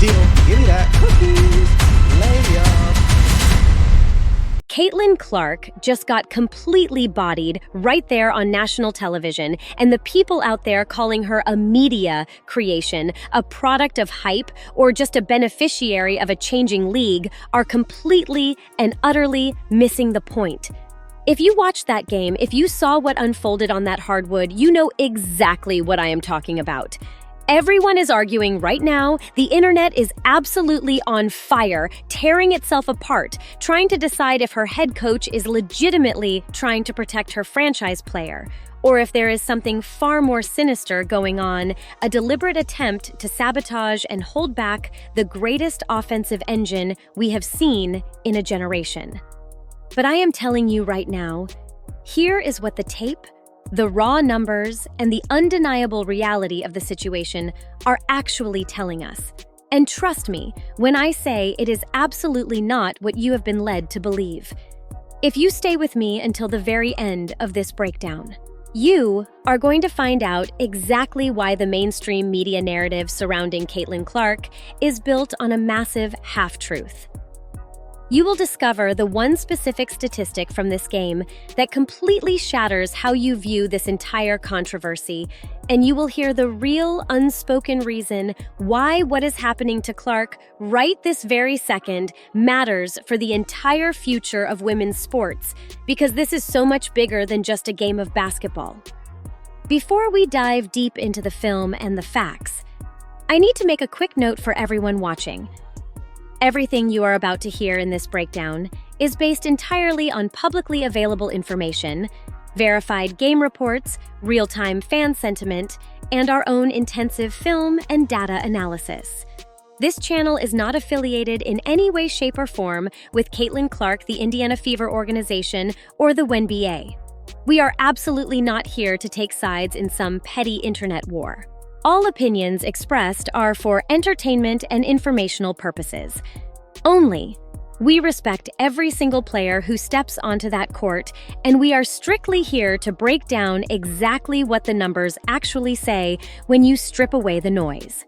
Still, give me that cookie. Lay up. Caitlin Clark just got completely bodied right there on national television, and the people out there calling her a media creation, a product of hype, or just a beneficiary of a changing league are completely and utterly missing the point. If you watched that game, if you saw what unfolded on that hardwood, you know exactly what I am talking about. Everyone is arguing right now. The internet is absolutely on fire, tearing itself apart, trying to decide if her head coach is legitimately trying to protect her franchise player, or if there is something far more sinister going on, a deliberate attempt to sabotage and hold back the greatest offensive engine we have seen in a generation. But I am telling you right now, here is what the tape, the raw numbers, and the undeniable reality of the situation are actually telling us. And trust me when I say it is absolutely not what you have been led to believe. If you stay with me until the very end of this breakdown, you are going to find out exactly why the mainstream media narrative surrounding Caitlin Clark is built on a massive half-truth. You will discover the one specific statistic from this game that completely shatters how you view this entire controversy, and you will hear the real unspoken reason why what is happening to Clark right this very second matters for the entire future of women's sports, because this is so much bigger than just a game of basketball. Before we dive deep into the film and the facts, I need to make a quick note for everyone watching. Everything you are about to hear in this breakdown is based entirely on publicly available information, verified game reports, real-time fan sentiment, and our own intensive film and data analysis. This channel is not affiliated in any way, shape, or form with Caitlin Clark, the Indiana Fever organization, or the WNBA. We are absolutely not here to take sides in some petty internet war. All opinions expressed are for entertainment and informational purposes. Only, we respect every single player who steps onto that court, and we are strictly here to break down exactly what the numbers actually say when you strip away the noise.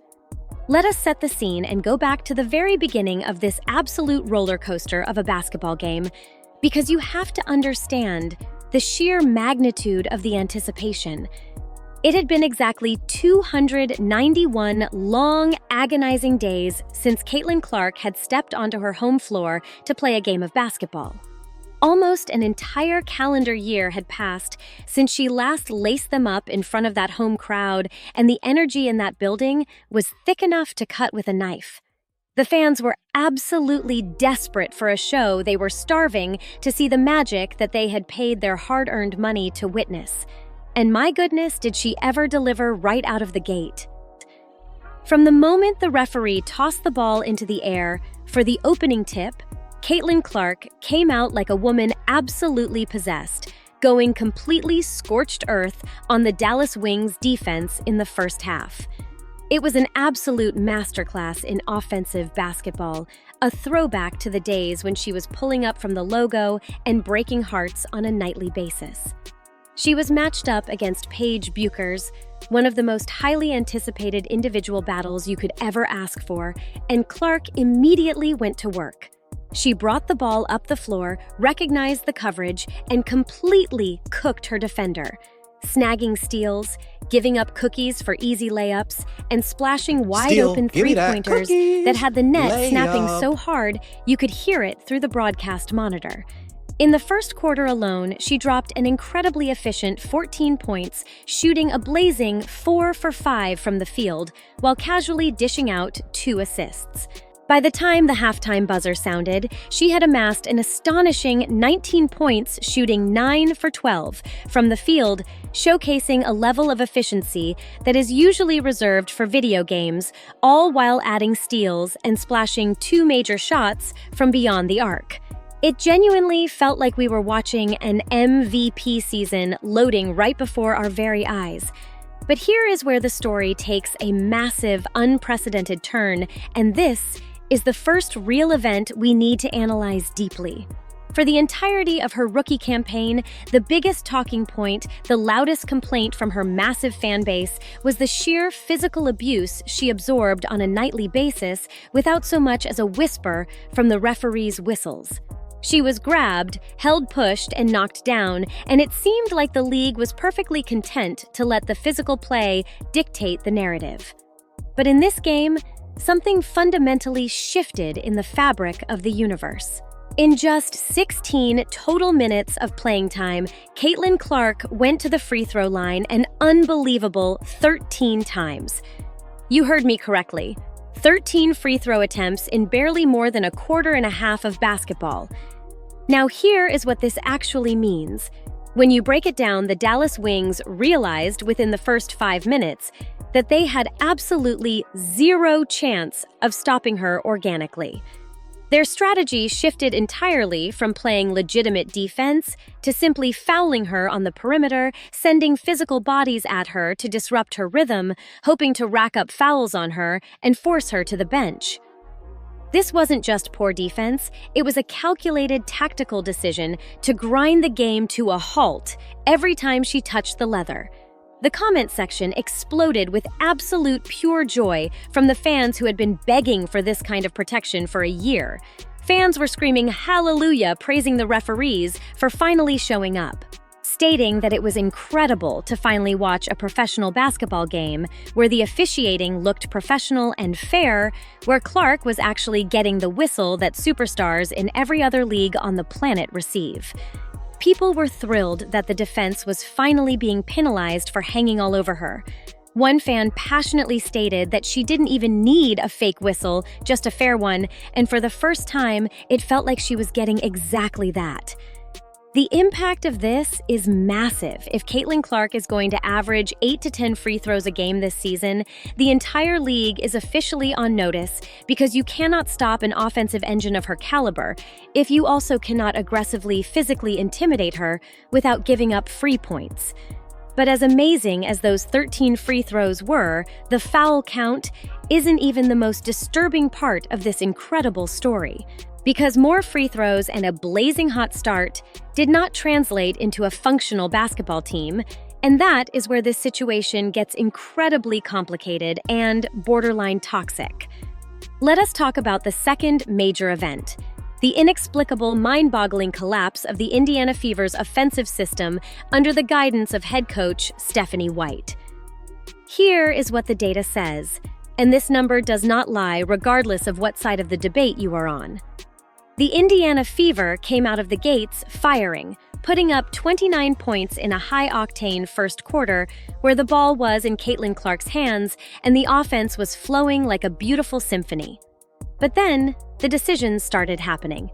Let us set the scene and go back to the very beginning of this absolute roller coaster of a basketball game, because you have to understand the sheer magnitude of the anticipation. It had been exactly 291 long, agonizing days since Caitlin Clark had stepped onto her home floor to play a game of basketball. Almost an entire calendar year had passed since she last laced them up in front of that home crowd, and the energy in that building was thick enough to cut with a knife. The fans were absolutely desperate for a show. They were starving to see the magic that they had paid their hard-earned money to witness. And my goodness, did she ever deliver right out of the gate. From the moment the referee tossed the ball into the air for the opening tip, Caitlin Clark came out like a woman absolutely possessed, going completely scorched earth on the Dallas Wings defense in the first half. It was an absolute masterclass in offensive basketball, a throwback to the days when she was pulling up from the logo and breaking hearts on a nightly basis. She was matched up against Paige Bueckers, one of the most highly anticipated individual battles you could ever ask for, and Clark immediately went to work. She brought the ball up the floor, recognized the coverage, and completely cooked her defender, snagging steals, giving up cookies for easy layups, and splashing wide-open three-pointers that had the net snapping so hard you could hear it through the broadcast monitor. In the first quarter alone, she dropped an incredibly efficient 14 points, shooting a blazing 4 for 5 from the field, while casually dishing out 2 assists. By the time the halftime buzzer sounded, she had amassed an astonishing 19 points, shooting 9 for 12 from the field, showcasing a level of efficiency that is usually reserved for video games, all while adding steals and splashing 2 major shots from beyond the arc. It genuinely felt like we were watching an MVP season loading right before our very eyes. But here is where the story takes a massive, unprecedented turn, and this is the first real event we need to analyze deeply. For the entirety of her rookie campaign, the biggest talking point, the loudest complaint from her massive fan base was the sheer physical abuse she absorbed on a nightly basis without so much as a whisper from the referee's whistles. She was grabbed, held pushed, and knocked down, and it seemed like the league was perfectly content to let the physical play dictate the narrative. But in this game, something fundamentally shifted in the fabric of the universe. In just 16 total minutes of playing time, Caitlin Clark went to the free throw line an unbelievable 13 times. You heard me correctly. 13 free throw attempts in barely more than a quarter and a half of basketball. Now here is what this actually means. When you break it down, the Dallas Wings realized within the first 5 minutes that they had absolutely zero chance of stopping her organically. Their strategy shifted entirely from playing legitimate defense to simply fouling her on the perimeter, sending physical bodies at her to disrupt her rhythm, hoping to rack up fouls on her and force her to the bench. This wasn't just poor defense, it was a calculated tactical decision to grind the game to a halt every time she touched the leather. The comment section exploded with absolute pure joy from the fans who had been begging for this kind of protection for a year. Fans were screaming hallelujah, praising the referees for finally showing up, stating that it was incredible to finally watch a professional basketball game where the officiating looked professional and fair, where Clark was actually getting the whistle that superstars in every other league on the planet receive. People were thrilled that the defense was finally being penalized for hanging all over her. One fan passionately stated that she didn't even need a fake whistle, just a fair one, and for the first time, it felt like she was getting exactly that. The impact of this is massive. If Caitlin Clark is going to average 8 to 10 free throws a game this season, the entire league is officially on notice because you cannot stop an offensive engine of her caliber if you also cannot aggressively physically intimidate her without giving up free points. But as amazing as those 13 free throws were, the foul count isn't even the most disturbing part of this incredible story. Because more free throws and a blazing hot start did not translate into a functional basketball team, and that is where this situation gets incredibly complicated and borderline toxic. Let us talk about the second major event, the inexplicable, mind-boggling collapse of the Indiana Fever's offensive system under the guidance of head coach Stephanie White. Here is what the data says, and this number does not lie regardless of what side of the debate you are on. The Indiana Fever came out of the gates firing, putting up 29 points in a high-octane first quarter where the ball was in Caitlin Clark's hands and the offense was flowing like a beautiful symphony. But then, the decisions started happening.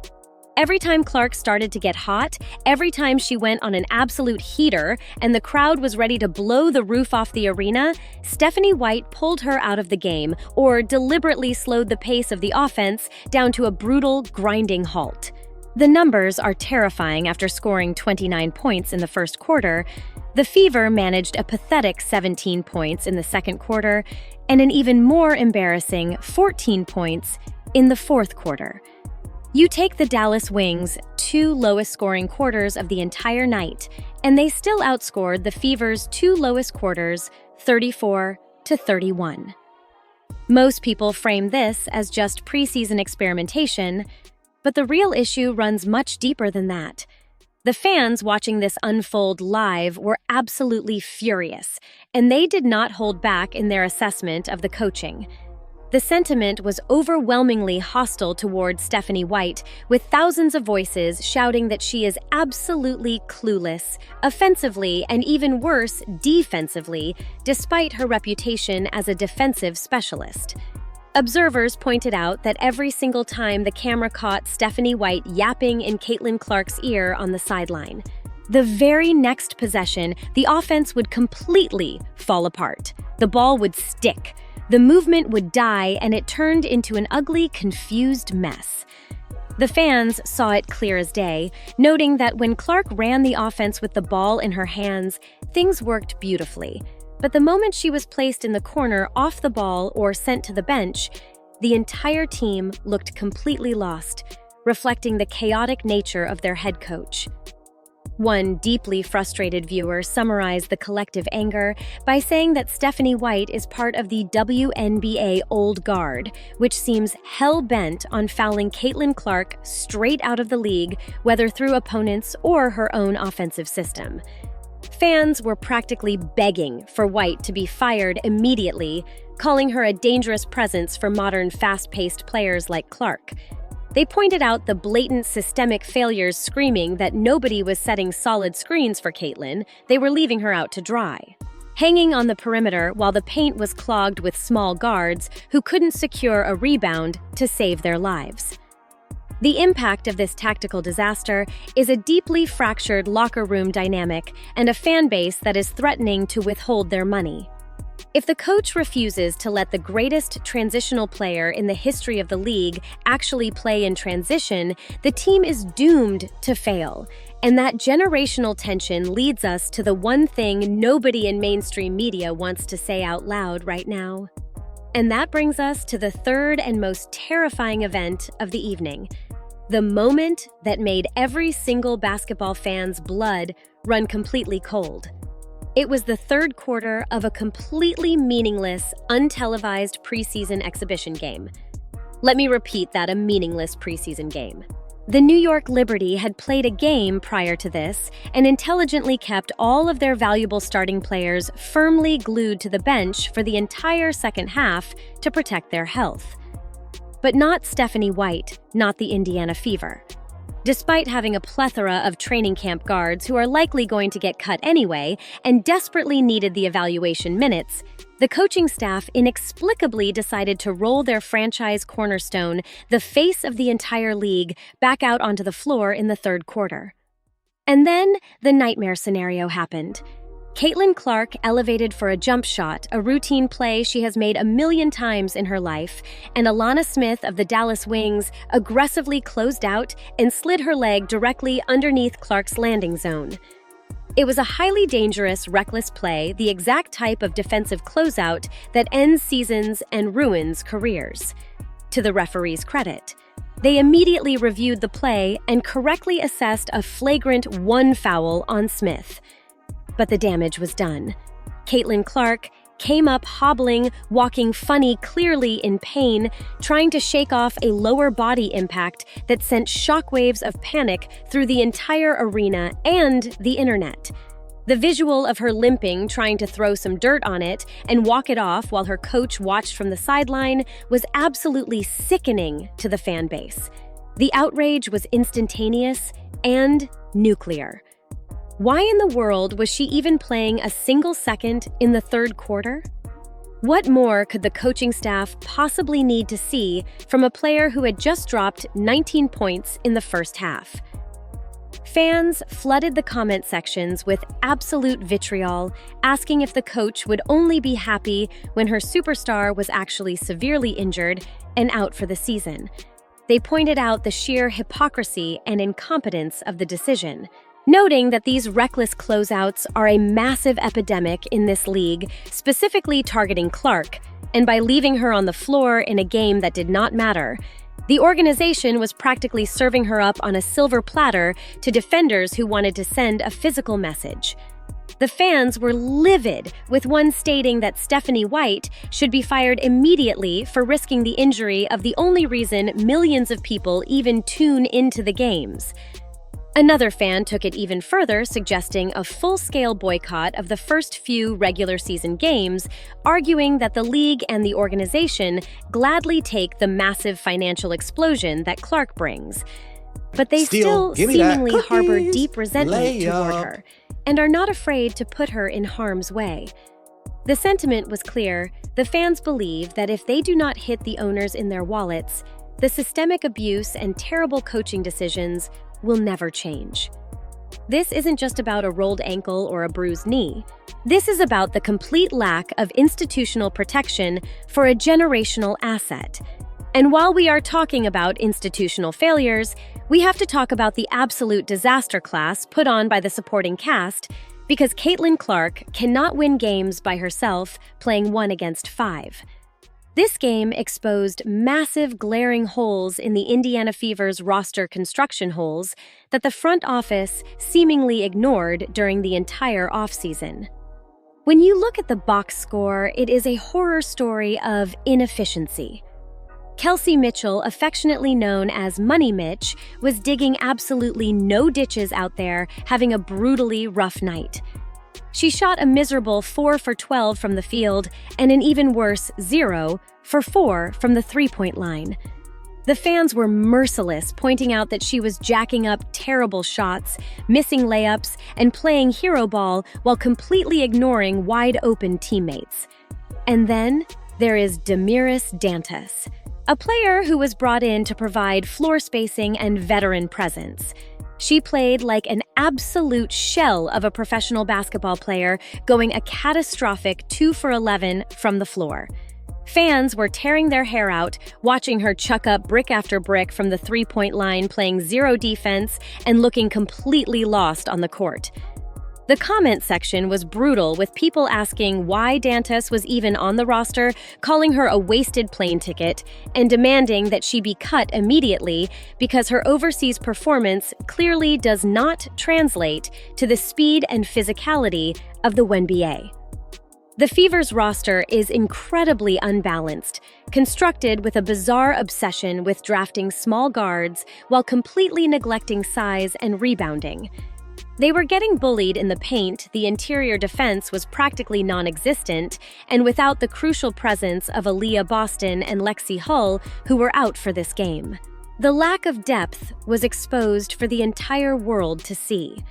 Every time Clark started to get hot, every time she went on an absolute heater and the crowd was ready to blow the roof off the arena, Stephanie White pulled her out of the game or deliberately slowed the pace of the offense down to a brutal, grinding halt. The numbers are terrifying after scoring 29 points in the first quarter. The Fever managed a pathetic 17 points in the second quarter and an even more embarrassing 14 points in the fourth quarter. You take the Dallas Wings' 2 lowest scoring quarters of the entire night, and they still outscored the Fever's 2 lowest quarters, 34-31. Most people frame this as just preseason experimentation, but the real issue runs much deeper than that. The fans watching this unfold live were absolutely furious, and they did not hold back in their assessment of the coaching. The sentiment was overwhelmingly hostile toward Stephanie White, with thousands of voices shouting that she is absolutely clueless, offensively, and even worse, defensively, despite her reputation as a defensive specialist. Observers pointed out that every single time the camera caught Stephanie White yapping in Caitlin Clark's ear on the sideline, the very next possession, the offense would completely fall apart. The ball would stick. The movement would die, and it turned into an ugly, confused mess. The fans saw it clear as day, noting that when Clark ran the offense with the ball in her hands, things worked beautifully. But the moment she was placed in the corner off the ball or sent to the bench, the entire team looked completely lost. reflecting the chaotic nature of their head coach. One deeply frustrated viewer summarized the collective anger by saying that Stephanie White is part of the WNBA old guard, which seems hell-bent on fouling Caitlin Clark straight out of the league, whether through opponents or her own offensive system. Fans were practically begging for White to be fired immediately, calling her a dangerous presence for modern fast-paced players like Clark. They pointed out the blatant systemic failures, screaming that nobody was setting solid screens for Caitlin, they were leaving her out to dry. Hanging on the perimeter while the paint was clogged with small guards who couldn't secure a rebound to save their lives. The impact of this tactical disaster is a deeply fractured locker room dynamic and a fan base that is threatening to withhold their money. If the coach refuses to let the greatest transitional player in the history of the league actually play in transition, the team is doomed to fail. And that generational tension leads us to the one thing nobody in mainstream media wants to say out loud right now. And that brings us to the third and most terrifying event of the evening. The moment that made every single basketball fan's blood run completely cold. It was the third quarter of a completely meaningless, untelevised preseason exhibition game. Let me repeat that, a meaningless preseason game. The New York Liberty had played a game prior to this and intelligently kept all of their valuable starting players firmly glued to the bench for the entire second half to protect their health. But not Stephanie White, not the Indiana Fever. Despite having a plethora of training camp guards who are likely going to get cut anyway and desperately needed the evaluation minutes, the coaching staff inexplicably decided to roll their franchise cornerstone, the face of the entire league, back out onto the floor in the third quarter. And then the nightmare scenario happened. Caitlin Clark elevated for a jump shot, a routine play she has made 1,000,000 times in her life, and Alana Smith of the Dallas Wings aggressively closed out and slid her leg directly underneath Clark's landing zone. It was a highly dangerous, reckless play, the exact type of defensive closeout that ends seasons and ruins careers. To the referee's credit, they immediately reviewed the play and correctly assessed a flagrant 1 foul on Smith. But the damage was done. Caitlin Clark came up hobbling, walking funny, clearly in pain, trying to shake off a lower body impact that sent shockwaves of panic through the entire arena and the internet. The visual of her limping, trying to throw some dirt on it and walk it off while her coach watched from the sideline was absolutely sickening to the fan base. The outrage was instantaneous and nuclear. Why in the world was she even playing a single second in the third quarter? What more could the coaching staff possibly need to see from a player who had just dropped 19 points in the first half? Fans flooded the comment sections with absolute vitriol, asking if the coach would only be happy when her superstar was actually severely injured and out for the season. They pointed out the sheer hypocrisy and incompetence of the decision, noting that these reckless closeouts are a massive epidemic in this league, specifically targeting Clark, and by leaving her on the floor in a game that did not matter, the organization was practically serving her up on a silver platter to defenders who wanted to send a physical message. The fans were livid, with one stating that Stephanie White should be fired immediately for risking the injury of the only reason millions of people even tune into the games. Another fan took it even further, suggesting a full-scale boycott of the first few regular season games, arguing that the league and the organization gladly take the massive financial explosion that Clark brings. But they still seemingly harbor deep resentment toward her and are not afraid to put her in harm's way. The sentiment was clear. The fans believe that if they do not hit the owners in their wallets, the systemic abuse and terrible coaching decisions will never change. This isn't just about a rolled ankle or a bruised knee. This is about the complete lack of institutional protection for a generational asset. And while we are talking about institutional failures, we have to talk about the absolute disaster class put on by the supporting cast, because Caitlin Clark cannot win games by herself playing 1 against 5. This game exposed massive glaring holes in the Indiana Fever's roster construction holes that the front office seemingly ignored during the entire offseason. When you look at the box score, it is a horror story of inefficiency. Kelsey Mitchell, affectionately known as Money Mitch, was digging absolutely no ditches out there, having a brutally rough night. She shot a miserable 4 for 12 from the field and an even worse 0 for 4 from the three-point line. The fans were merciless, pointing out that she was jacking up terrible shots, missing layups, and playing hero ball while completely ignoring wide-open teammates. And then there is Damiris Dantas, a player who was brought in to provide floor spacing and veteran presence. She played like an absolute shell of a professional basketball player, going a catastrophic 2 for 11 from the floor. Fans were tearing their hair out, watching her chuck up brick after brick from the three-point line, playing zero defense and looking completely lost on the court. The comment section was brutal, with people asking why Dantas was even on the roster, calling her a wasted plane ticket, and demanding that she be cut immediately because her overseas performance clearly does not translate to the speed and physicality of the WNBA. The Fever's roster is incredibly unbalanced, constructed with a bizarre obsession with drafting small guards while completely neglecting size and rebounding. They were getting bullied in the paint, the interior defense was practically non-existent, and without the crucial presence of Aaliyah Boston and Lexi Hull, who were out for this game. The lack of depth was exposed for the entire world to see.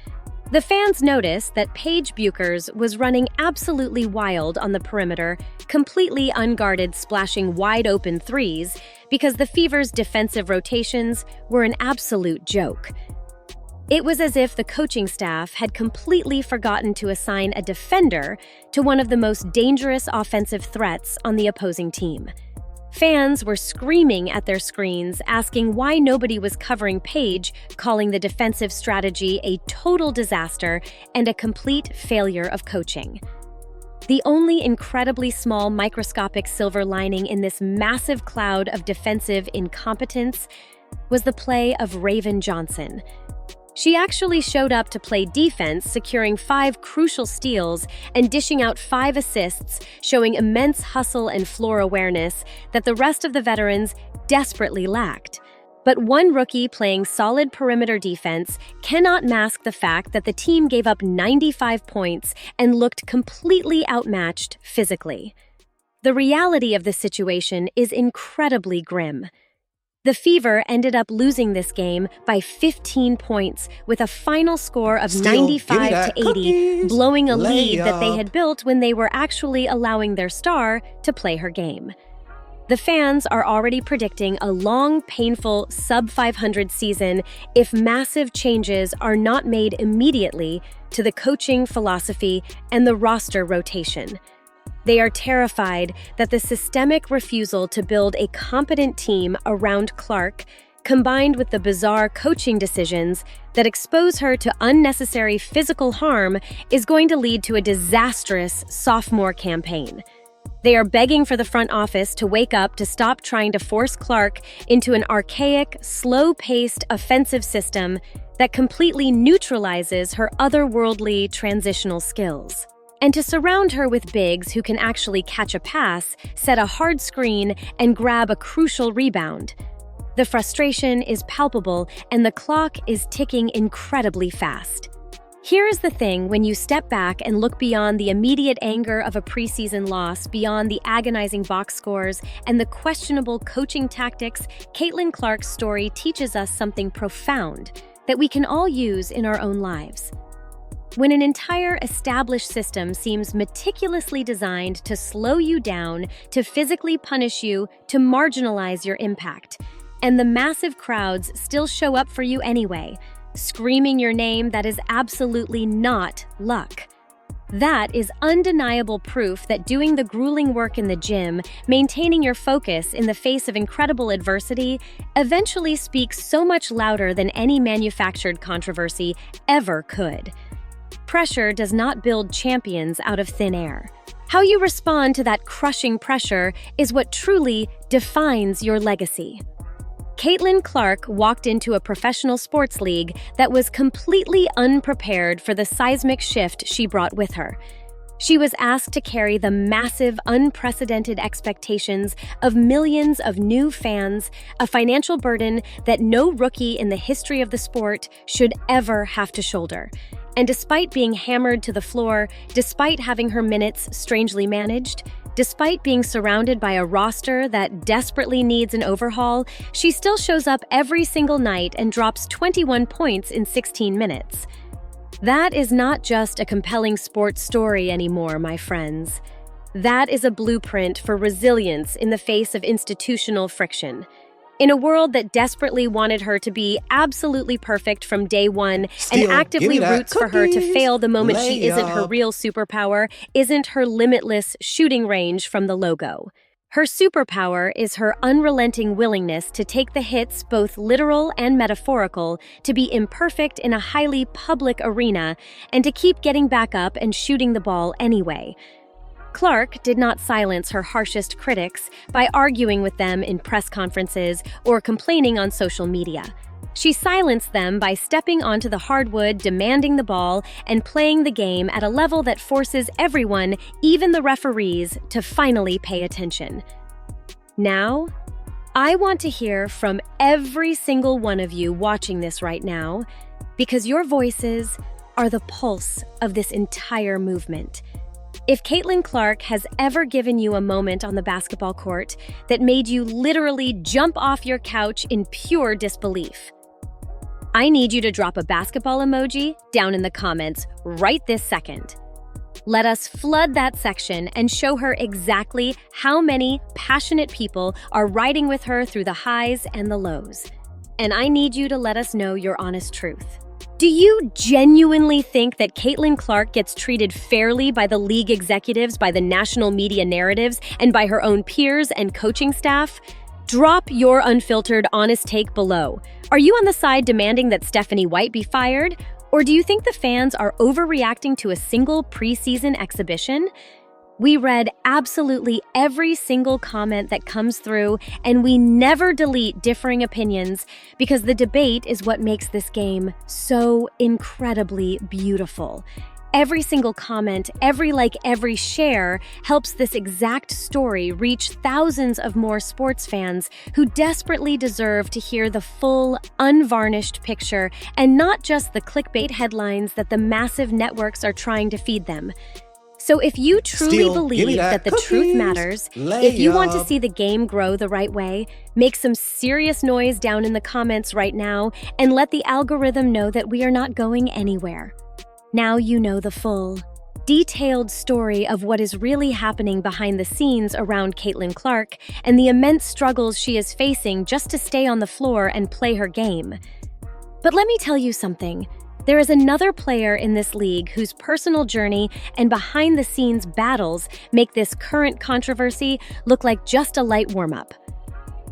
The fans noticed that Paige Bueckers was running absolutely wild on the perimeter, completely unguarded, splashing wide-open threes, because the Fever's defensive rotations were an absolute joke. It was as if the coaching staff had completely forgotten to assign a defender to one of the most dangerous offensive threats on the opposing team. Fans were screaming at their screens, asking why nobody was covering Paige, calling the defensive strategy a total disaster and a complete failure of coaching. The only incredibly small microscopic silver lining in this massive cloud of defensive incompetence was the play of Raven Johnson. She actually showed up to play defense, securing 5 crucial steals and dishing out 5 assists, showing immense hustle and floor awareness that the rest of the veterans desperately lacked. But one rookie playing solid perimeter defense cannot mask the fact that the team gave up 95 points and looked completely outmatched physically. The reality of the situation is incredibly grim. The Fever ended up losing this game by 15 points with a final score of 95 to 80, blowing a lead that they had built when they were actually allowing their star to play her game. The fans are already predicting a long, painful sub-500 season if massive changes are not made immediately to the coaching philosophy and the roster rotation. They are terrified that the systemic refusal to build a competent team around Clark, combined with the bizarre coaching decisions that expose her to unnecessary physical harm, is going to lead to a disastrous sophomore campaign. They are begging for the front office to wake up to stop trying to force Clark into an archaic, slow-paced offensive system that completely neutralizes her otherworldly transitional skills, and to surround her with bigs who can actually catch a pass, set a hard screen, and grab a crucial rebound. The frustration is palpable, and the clock is ticking incredibly fast. Here is the thing: when you step back and look beyond the immediate anger of a preseason loss, beyond the agonizing box scores, and the questionable coaching tactics, Caitlin Clark's story teaches us something profound that we can all use in our own lives. When an entire established system seems meticulously designed to slow you down, to physically punish you, to marginalize your impact, and the massive crowds still show up for you anyway, screaming your name, that is absolutely not luck. That is undeniable proof that doing the grueling work in the gym, maintaining your focus in the face of incredible adversity, eventually speaks so much louder than any manufactured controversy ever could. Pressure does not build champions out of thin air. How you respond to that crushing pressure is what truly defines your legacy. Caitlin Clark walked into a professional sports league that was completely unprepared for the seismic shift she brought with her. She was asked to carry the massive, unprecedented expectations of millions of new fans, a financial burden that no rookie in the history of the sport should ever have to shoulder. And despite being hammered to the floor, despite having her minutes strangely managed, despite being surrounded by a roster that desperately needs an overhaul, she still shows up every single night and drops 21 points in 16 minutes. That is not just a compelling sports story anymore, my friends. That is a blueprint for resilience in the face of institutional friction. In a world that desperately wanted her to be absolutely perfect from day one and actively roots for her to fail the moment she isn't her real superpower, isn't her limitless shooting range from the logo. Her superpower is her unrelenting willingness to take the hits, both literal and metaphorical, to be imperfect in a highly public arena, and to keep getting back up and shooting the ball anyway. Clark did not silence her harshest critics by arguing with them in press conferences or complaining on social media. She silenced them by stepping onto the hardwood, demanding the ball, and playing the game at a level that forces everyone, even the referees, to finally pay attention. Now, I want to hear from every single one of you watching this right now, because your voices are the pulse of this entire movement. If Caitlin Clark has ever given you a moment on the basketball court that made you literally jump off your couch in pure disbelief, I need you to drop a basketball emoji down in the comments right this second. Let us flood that section and show her exactly how many passionate people are riding with her through the highs and the lows. And I need you to let us know your honest truth. Do you genuinely think that Caitlin Clark gets treated fairly by the league executives, by the national media narratives, and by her own peers and coaching staff? Drop your unfiltered, honest take below. Are you on the side demanding that Stephanie White be fired? Or do you think the fans are overreacting to a single preseason exhibition? We read absolutely every single comment that comes through, and we never delete differing opinions because the debate is what makes this game so incredibly beautiful. Every single comment, every like, every share helps this exact story reach thousands of more sports fans who desperately deserve to hear the full, unvarnished picture and not just the clickbait headlines that the massive networks are trying to feed them. So if you truly believe that the truth matters, if you want to see the game grow the right way, make some serious noise down in the comments right now and let the algorithm know that we are not going anywhere. Now you know the full, detailed story of what is really happening behind the scenes around Caitlin Clark and the immense struggles she is facing just to stay on the floor and play her game. But let me tell you something. There is another player in this league whose personal journey and behind-the-scenes battles make this current controversy look like just a light warm-up.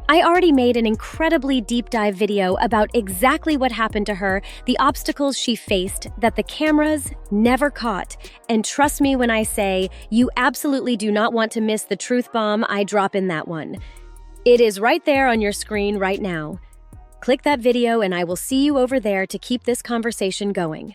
I already made an incredibly deep dive video about exactly what happened to her, the obstacles she faced that the cameras never caught. And trust me when I say, you absolutely do not want to miss the truth bomb I drop in that one. It is right there on your screen right now. Click that video and I will see you over there to keep this conversation going.